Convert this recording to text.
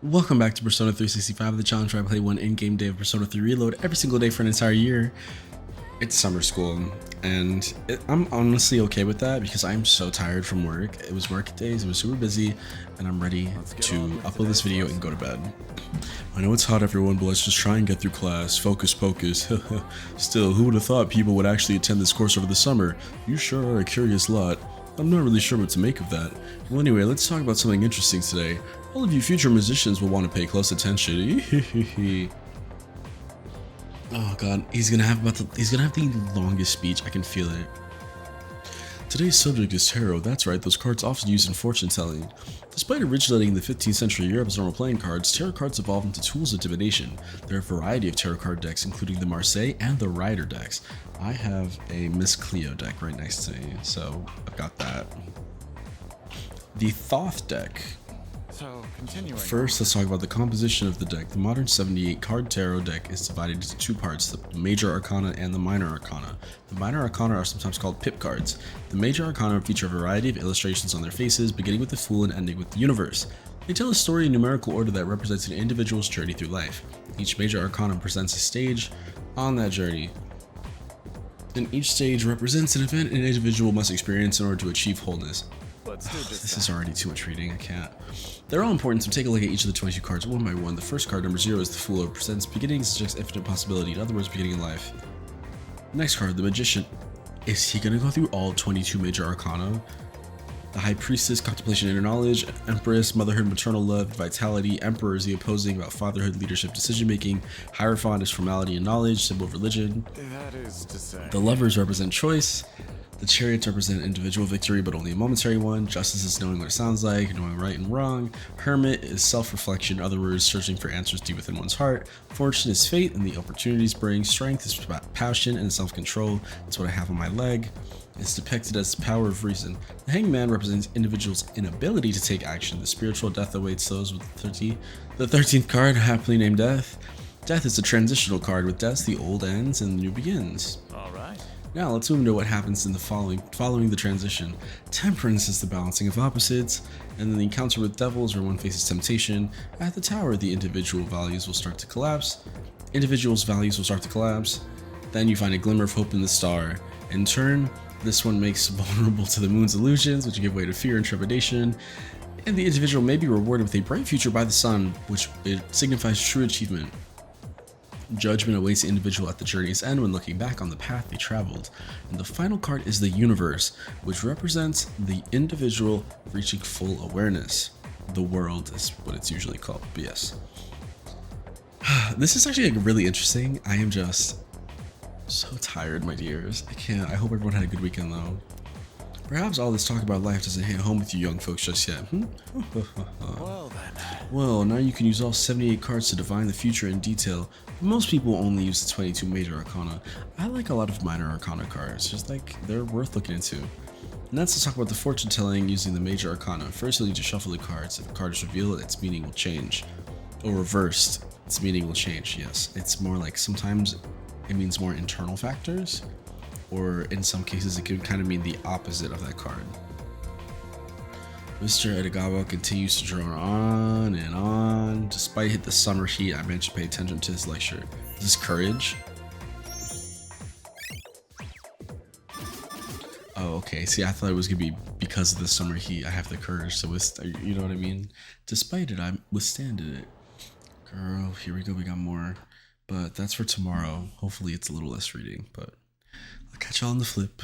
Welcome back to Persona 365, the challenge where I play one in-game day of Persona 3 Reload every single day for an entire year. It's summer school, and I'm honestly okay with that because I'm so tired from work. It was work days, it was super busy, and I'm ready to upload this video and go to bed. I know it's hot, everyone, but let's just try and get through class. Focus, focus. Still, who would have thought people would actually attend this course over the summer? You sure are a curious lot. I'm not really sure what to make of that. Well, anyway, let's talk about something interesting today. All of you future musicians will want to pay close attention. Oh god, he's gonna have the longest speech. I can feel it. Today's subject is tarot. That's right, those cards often used in fortune telling. Despite originating in the 15th century Europe as normal playing cards, tarot cards evolved into tools of divination. There are a variety of tarot card decks, including the Marseille and the Rider decks. I have a Miss Cleo deck right next to me, so I've got that. The Thoth deck. So, continuing. First, let's talk about the composition of the deck. The modern 78 card tarot deck is divided into two parts, the Major Arcana and the Minor Arcana. The Minor Arcana are sometimes called pip cards. The Major Arcana feature a variety of illustrations on their faces, beginning with the Fool and ending with the Universe. They tell a story in numerical order that represents an individual's journey through life. Each Major Arcana presents a stage on that journey, and each stage represents an event an individual must experience in order to achieve wholeness. This is already too much reading, I can't. They're all important, so take a look at each of the 22 cards one by one. The first card, number 0, is the Fool. It presents beginning, suggests infinite possibility, in other words, beginning in life. Next card, the Magician. Is he gonna go through all 22 Major Arcana? The High Priestess, contemplation, inner knowledge. Empress, motherhood, maternal love, vitality. Emperor is the opposing, about fatherhood, leadership, decision making. Hierophant is formality and knowledge, symbol of religion. That is to say. The Lovers represent choice. The Chariots represent individual victory, but only a momentary one. Justice is knowing what it sounds like, knowing right and wrong. Hermit is self-reflection, in other words, searching for answers deep within one's heart. Fortune is fate and the opportunities bring. Strength is passion and self-control. That's what I have on my leg. It's depicted as the power of reason. The Hangman represents individuals' inability to take action. The spiritual death awaits those with the 13th card, happily named Death. Death is a transitional card. With death, the old ends and the new begins. All right. Now let's move into what happens in the following the transition. Temperance is the balancing of opposites, and then the encounter with devils where one faces temptation. At the tower, the individual values will start to collapse. Individuals' values will start to collapse. Then you find a glimmer of hope in the star. In turn, this one makes vulnerable to the moon's illusions, which give way to fear and trepidation. And the individual may be rewarded with a bright future by the sun, which it signifies true achievement. Judgment awaits the individual at the journey's end when looking back on the path they traveled. And the final card is the Universe, which represents the individual reaching full awareness. The world is what it's usually called, but yes. This is actually really interesting. I am just so tired, my dears. I can't. I hope everyone had a good weekend though. Perhaps all this talk about life doesn't hit home with you young folks just yet. Well then. Well, now you can use all 78 cards to divine the future in detail. Most people only use the 22 Major Arcana. I like a lot of Minor Arcana cards, just like they're worth looking into. And that's to talk about the fortune telling using the Major Arcana. First, you'll need to shuffle the cards. If a card is revealed, its meaning will change. Or reversed, its meaning will change, yes. It's more like sometimes it means more internal factors, or in some cases it can kind of mean the opposite of that card. Mr. Edogawa continues to drone on and on. Despite the summer heat, I managed to pay attention to his lecture. Is this courage? Oh, okay. See, I thought it was gonna be because of the summer heat. I have the courage to withstand. You know what I mean? Despite it, I withstanded it. Girl, here we go. We got more, but that's for tomorrow. Hopefully, it's a little less reading. But I'll catch y'all on the flip.